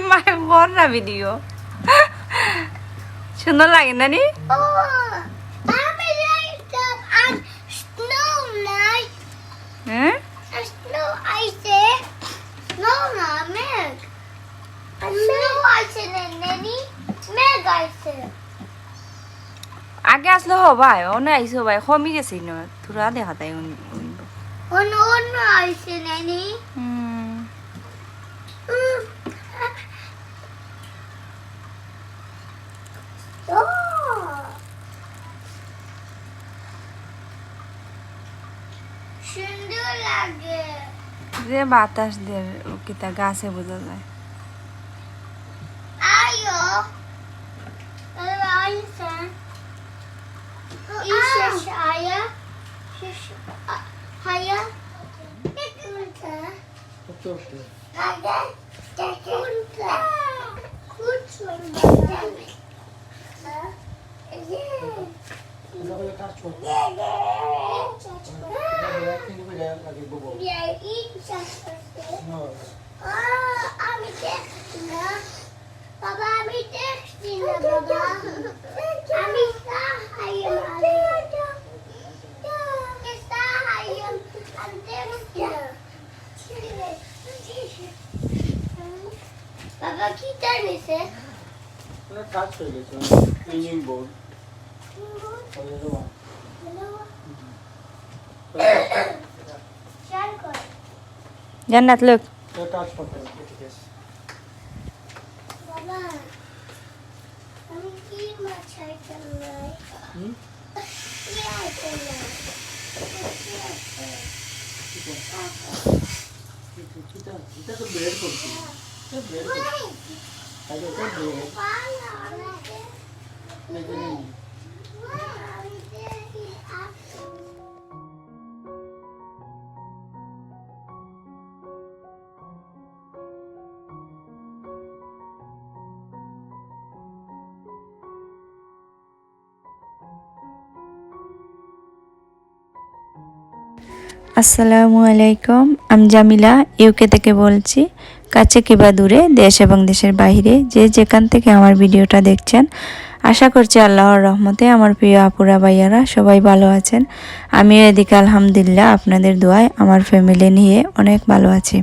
মায়ের বল না ভিডিও সুন্দর লাগে না নি হ্যাঁ আগে আসলে হবাই অন্য আইসো ভাই কমই গেছি না তোরা দেখা তাই সুন্দর লাগে যে বাতাস দের কিতা গাছে বোঝা যায় আয়ো আইসা ইসে আয়া হায়া দেখুনটা আগা দেখুনটা কুচুনটা আমি দেখছি না বাবা আমি দেখছি না বাবা আমি সাহায্য বাবা কি জানিছে কাজ হয়ে গেছে ইঞ্জিন বোর্ড জান্নাত লোক কাজ করতে ঠিক আছে বাবা আমি কি মাছ খাইতাম না কি আইতাম না এটা তো ব্রেড করছি ব্রেড আগে তো ব্রেড আসসালামু আলাইকুম আমি জামিলা ইউকে থেকে বলছি কাছে কিবা দূরে দেশ এবং দেশের বাইরে যে যেখান থেকে আমার ভিডিওটা দেখছেন আশা করছি আল্লাহর রহমতে আমার প্রিয় আপুরা ভাইয়ারা সবাই ভালো আছেন আমিও এদিকে আলহামদুলিল্লাহ আপনাদের দোয়ায় আমার ফ্যামিলি নিয়ে অনেক ভালো আছি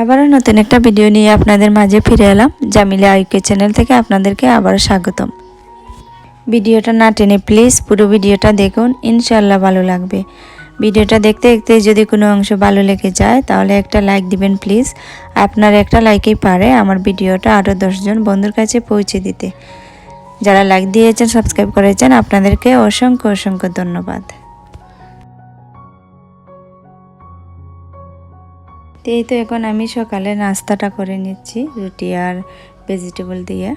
আবারও নতুন একটা ভিডিও নিয়ে আপনাদের মাঝে ফিরে এলাম জামিলা ইউকে চ্যানেল থেকে আপনাদেরকে আবারও স্বাগতম ভিডিওটা না টেনে প্লিজ পুরো ভিডিওটা দেখুন ইনশাআল্লাহ ভালো লাগবে ভিডিওটা দেখতে দেখতে যদি কোনো অংশ ভালো লেগে যায় তাহলে একটা লাইক দিবেন প্লিজ আপনার একটা লাইকেই পারে আমার ভিডিওটা আরও 10 জন বন্ধুর কাছে পৌঁছে দিতে যারা লাইক দিয়েছেন সাবস্ক্রাইব করেছেন আপনাদেরকে অসংখ্য অসংখ্য ধন্যবাদ এই তো এখন আমি সকালে নাস্তাটা করে নিচ্ছি রুটি আর ভেজিটেবল দিয়ে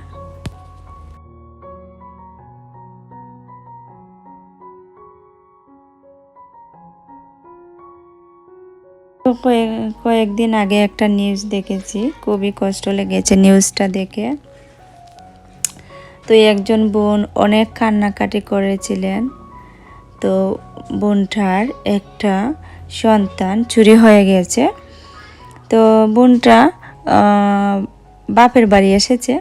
কয়েকদিন আগে একটা নিউজ দেখেছি খুবই কষ্ট লেগেছে নিউজটা দেখে তো একজন বোন অনেক কান্নাকাটি করেছিলেন তো বোনটার একটা সন্তান চুরি হয়ে গেছে তো বোনটা বাপের বাড়ি এসেছে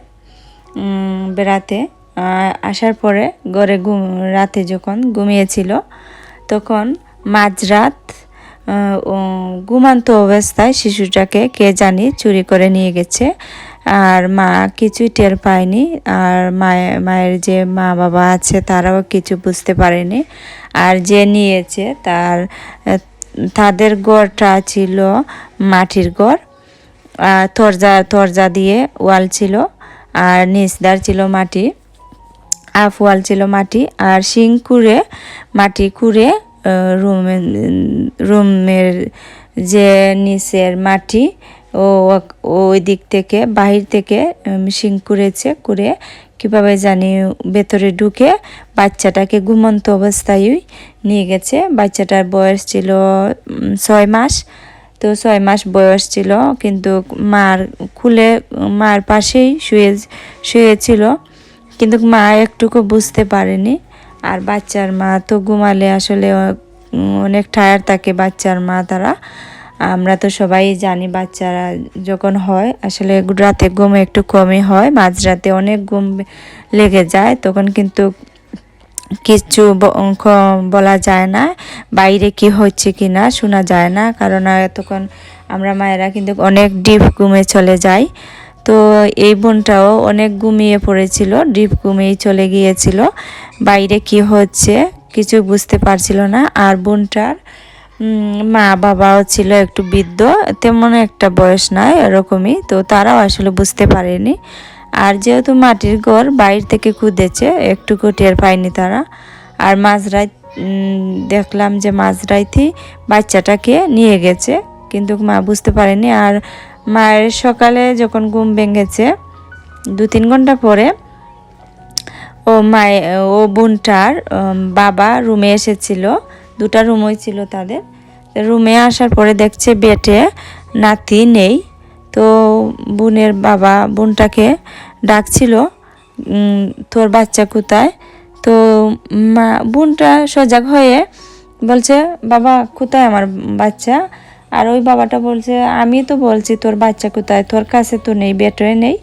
বেড়াতে আসার পরে ঘরে রাতে যখন ঘুমিয়েছিল তখন মাঝরাত ঘুমান্ত অবস্থায় শিশুটাকে কে জানি চুরি করে নিয়ে গেছে আর মা কিছুই টের পায়নি আর মায়ের যে মা বাবা আছে তারাও কিছু বুঝতে পারেনি আর যে নিয়েছে তাদের ঘরটা ছিল মাটির ঘর তরজা দিয়ে ওয়াল ছিল আর নিচদার ছিল মাটি হাফ ওয়াল ছিল মাটি আর শিং কুড়ে মাটি কুড়ে রুমের যে নিচের মাটি ওই দিক থেকে বাহির থেকে শিং কুড়ে কীভাবে জানি ভেতরে ঢুকে বাচ্চাটাকে ঘুমন্ত অবস্থায় নিয়ে গেছে বাচ্চাটার বয়স ছিল 6 মাস তো 6 মাস বয়স ছিল কিন্তু মার পাশেই শুয়েছিল কিন্তু মা একটুকু বুঝতে পারেনি আর বাচ্চার মা তো ঘুমালে আসলে অনেক টায়ার্ড থাকে বাচ্চার মা তারা। আমরা তো সবাই জানি বাচ্চারা যখন হয় আসলে রাতে ঘুম একটু কমই হয়, মাঝরাতে অনেক ঘুম লেগে যায়, তখন কিন্তু কিছু বলা যায় না, বাইরে কি হচ্ছে কি না শোনা যায় না, কারণ তখন আমরা মায়েরা কিন্তু অনেক ডিপ ঘুমে চলে যাই। তো এই বোনটাও অনেক ঘুমিয়ে পড়েছিল, ডিপ ঘুমিয়ে চলে গিয়েছিল, বাইরে কি হচ্ছে কিছু বুঝতে পারছিল না। আর বোনটার মা বাবাও ছিল একটু বৃদ্ধ, তেমন একটা বয়স নয় এরকমই, তো তারাও আসলে বুঝতে পারেনি। আর যেহেতু মাটির ঘর বাইরে থেকে খুঁজেছে, একটুকু টের পায়নি তারা। আর মাঝরাত দেখলাম যে মাঝরাতেই বাচ্চাটাকে নিয়ে গেছে, কিন্তু মা বুঝতে পারেনি। আর মায়ের সকালে যখন ঘুম ভেঙেছে 2-3 ঘন্টা পরে ও বোনটার বাবা রুমে এসেছিল, 2টা রুমই ছিল তাদের। রুমে আসার পরে দেখছে বেটে নাতি নেই। তো বোনের বাবা বোনটাকে ডাকছিল, তোর বাচ্চা কোথায়? তো মা বোনটা সজাগ হয়ে বলছে, বাবা কোথায় আমার বাচ্চা? আর ওই বাবাটা বলছে, আমি তো বলছি তোর বাচ্চা কোথায়, তোর কাছে তো নেই, বেটোয় নেই,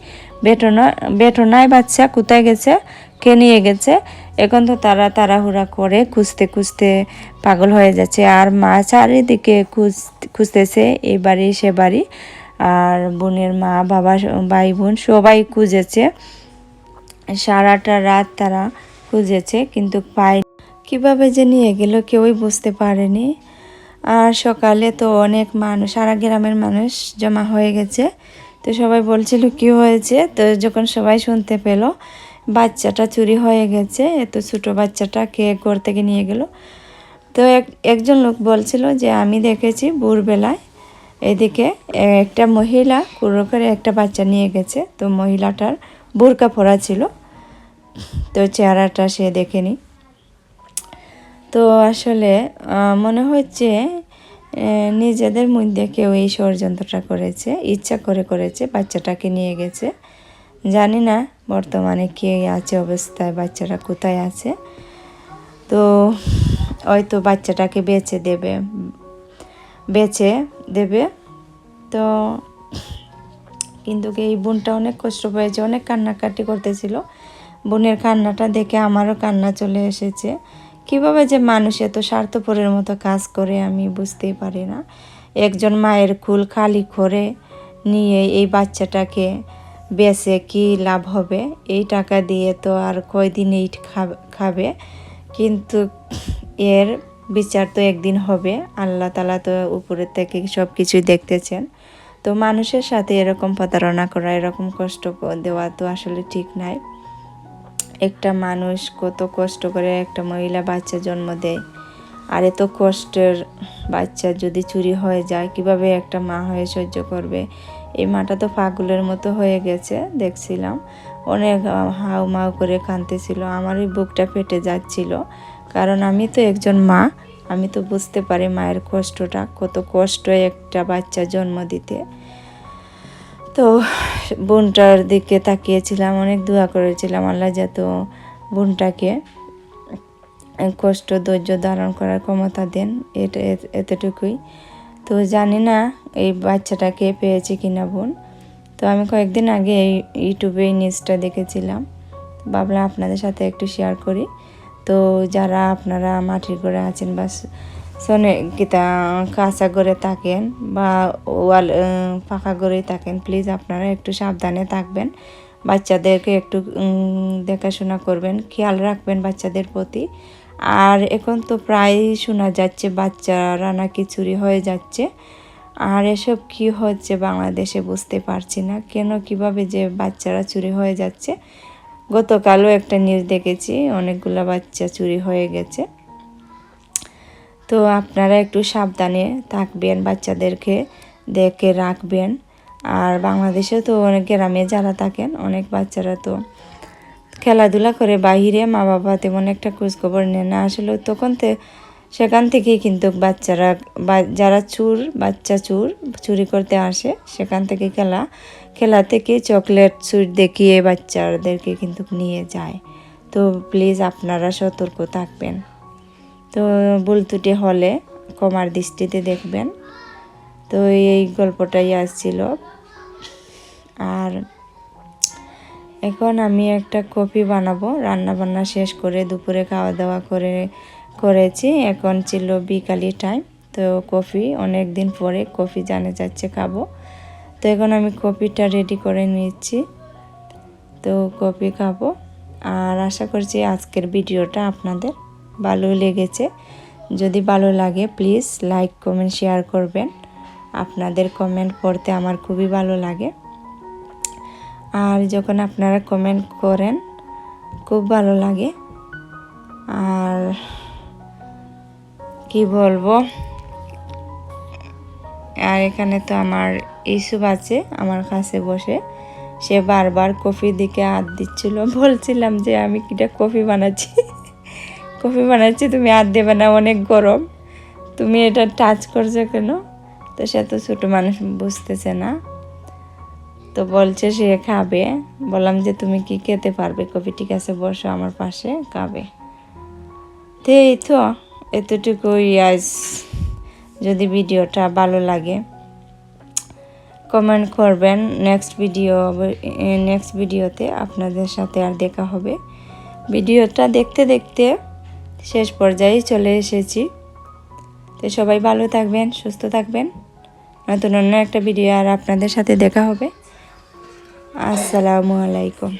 বেটো নাই, বাচ্চা কোথায় গেছে, কে নিয়ে গেছে? এখন তো তারা তাড়াহুড়া করে খুঁজতে খুঁজতে পাগল হয়ে যাচ্ছে। আর মা চারিদিকে খুঁজতেছে, এই বাড়ি সে বাড়ি। আর বোনের মা বাবা ভাই বোন সবাই খুঁজেছে, সারাটা রাত তারা খুঁজেছে কিন্তু পায়। কিভাবে যে নিয়ে গেল কেউই বুঝতে পারেনি। আর সকালে তো অনেক মানুষ, সারা গ্রামের মানুষ জমা হয়ে গেছে। তো সবাই বলছিল কি হয়েছে, তো যখন সবাই শুনতে পেল বাচ্চাটা চুরি হয়ে গেছে, এত ছোটো বাচ্চাটা কে ঘর থেকে নিয়ে গেল। তো একজন লোক বলছিল যে আমি দেখেছি ভোরবেলায় এদিকে একটা মহিলা কুড়ো করে একটা বাচ্চা নিয়ে গেছে। তো মহিলাটার বোরকা পরা ছিল, তো চেহারাটা সে দেখেনি। তো আসলে মনে হচ্ছে নিজেদের মধ্যে কেউ এই ষড়যন্ত্রটা করেছে, ইচ্ছা করে করেছে, বাচ্চাটাকে নিয়ে গেছে। জানি না বর্তমানে কে আছে অবস্থায়, বাচ্চারা কোথায় আছে। তো হয়তো বাচ্চাটাকে বেচে দেবে। তো কিন্তু এই বোনটা অনেক কষ্ট পেয়েছে, অনেক কান্নাকাটি করতেছিল। বোনের কান্নাটা দেখে আমারও কান্না চলে এসেছে। কিভাবে যে মানুষ এত স্বার্থপরের মতো কাজ করে আমি বুঝতেই পারি না। একজন মায়ের কুল খালি করে নিয়ে এই বাচ্চাটাকে বেচে কি লাভ হবে? এই টাকা দিয়ে তো আর কয়দিন এই খাবে, কিন্তু এর বিচার তো একদিন হবে। আল্লাহ তাআলা তো উপরের থেকে সব কিছুই দেখতেছেন। তো মানুষের সাথে এরকম প্রতারণা করা, এরকম কষ্ট দেওয়া তো আসলে ঠিক নাই। একটা মানুষ কত কষ্ট করে একটা মহিলা বাচ্চা জন্ম দেয়, আর এত কষ্টের বাচ্চা যদি চুরি হয়ে যায় কিভাবে একটা মা হয়ে সহ্য করবে? এই মাটা তো পাগলের মতো হয়ে গেছে, দেখছিলাম অনেক হাউ মাউ করে কাঁদতেছিল। আমারই বুকটা ফেটে যাচ্ছিল, কারণ আমি তো একজন মা, আমি তো বুঝতে পারি মায়ের কষ্টটা, কত কষ্ট একটা বাচ্চা জন্ম দিতে। তো বোনটার দিকে তাকিয়েছিলাম, অনেক দোয়া করেছিলাম আল্লাহ যত বোনটাকে কষ্ট ধৈর্য ধারণ করার ক্ষমতা দেন, এটা এতটুকুই। তো জানি না এই বাচ্চাটাকে পেয়েছে কিনা বোন। তো আমি কয়েকদিন আগে এই ইউটিউবে এই নিউজটা দেখেছিলাম, ভাবলাম আপনাদের সাথে একটু শেয়ার করি। তো যারা আপনারা মাটির ঘরে আছেন বা কাঁচা ঘরে থাকেন বা ওয়াল পাকা ঘরেই থাকেন, প্লিজ আপনারা একটু সাবধানে থাকবেন, বাচ্চাদেরকে একটু দেখাশোনা করবেন, খেয়াল রাখবেন বাচ্চাদের প্রতি। আর এখন তো প্রায় শোনা যাচ্ছে বাচ্চারা নাকি চুরি হয়ে যাচ্ছে। আর এসব কি হচ্ছে বাংলাদেশে বুঝতে পারছি না, কেন কিভাবে যে বাচ্চারা চুরি হয়ে যাচ্ছে। গতকালও একটা নিউজ দেখেছি, অনেকগুলো বাচ্চা চুরি হয়ে গেছে। তো আপনারা একটু সাবধানে থাকবেন, বাচ্চাদেরকে দেখে রাখবেন। আর বাংলাদেশে তো অনেক গ্রামে যারা থাকেন, অনেক বাচ্চারা তো খেলাধুলা করে বাহিরে, মা বাবা তেমন একটা খোঁজখবর নেয় না আসলে। তখন সেখান থেকেই কিন্তু বাচ্চারা যারা বাচ্চা চুরি করতে আসে, সেখান থেকে খেলা থেকে চকলেট সুইট দেখিয়ে বাচ্চাদেরকে কিন্তু নিয়ে যায়। তো প্লিজ আপনারা সতর্ক থাকবেন। তো ভুল ত্রুটি হলে ক্ষমার দৃষ্টিতে দেখবেন। তো এই গল্পটাই আসছিল। আর এখন আমি একটা কফি বানাবো, রান্না বান্না শেষ করে দুপুরে খাওয়া দাওয়া করেছি। এখন ছিল বিকালি টাইম, তো কফি অনেক দিন পরে কফি জানে যাচ্ছে খাবো। তো এখন আমি কফিটা রেডি করে নিচ্ছি, তো কফি খাবো। আর আশা করছি আজকের ভিডিওটা আপনাদের ভালো লেগেছে। যদি ভালো লাগে প্লিজ লাইক কমেন্ট শেয়ার করবেন। আপনাদের কমেন্ট পড়তে আমার খুবই ভালো লাগে। আর যখন আপনারা কমেন্ট করেন খুব ভালো লাগে। আর কি বলবো, আর এখানে তো আমার ইসুব আছে আমার কাছে বসে, সে বারবার কফির দিকে হাত দিচ্ছিল। বলছিলাম যে আমি কিটা কফি বানাচ্ছি, তুমি হাত দেবে না, অনেক গরম, তুমি এটা টাচ করছো কেন? তো সে তো ছোটো মানুষ, বুঝতেছে না। তো বলছে সে খাবে। বললাম যে তুমি কি খেতে পারবে কফি? ঠিক আছে বসো আমার পাশে, খাবে। তো এই তো এতটুকুই আজ। যদি ভিডিওটা ভালো লাগে কমেন্ট করবেন। নেক্সট ভিডিওতে আপনাদের সাথে আর দেখা হবে। ভিডিওটা দেখতে দেখতে শেষ পর্যায়ে চলে এসেছি। তো সবাই ভালো থাকবেন, সুস্থ থাকবেন। নতুন অন্য একটা ভিডিও আর আপনাদের সাথে দেখা হবে। আসসালামু আলাইকুম।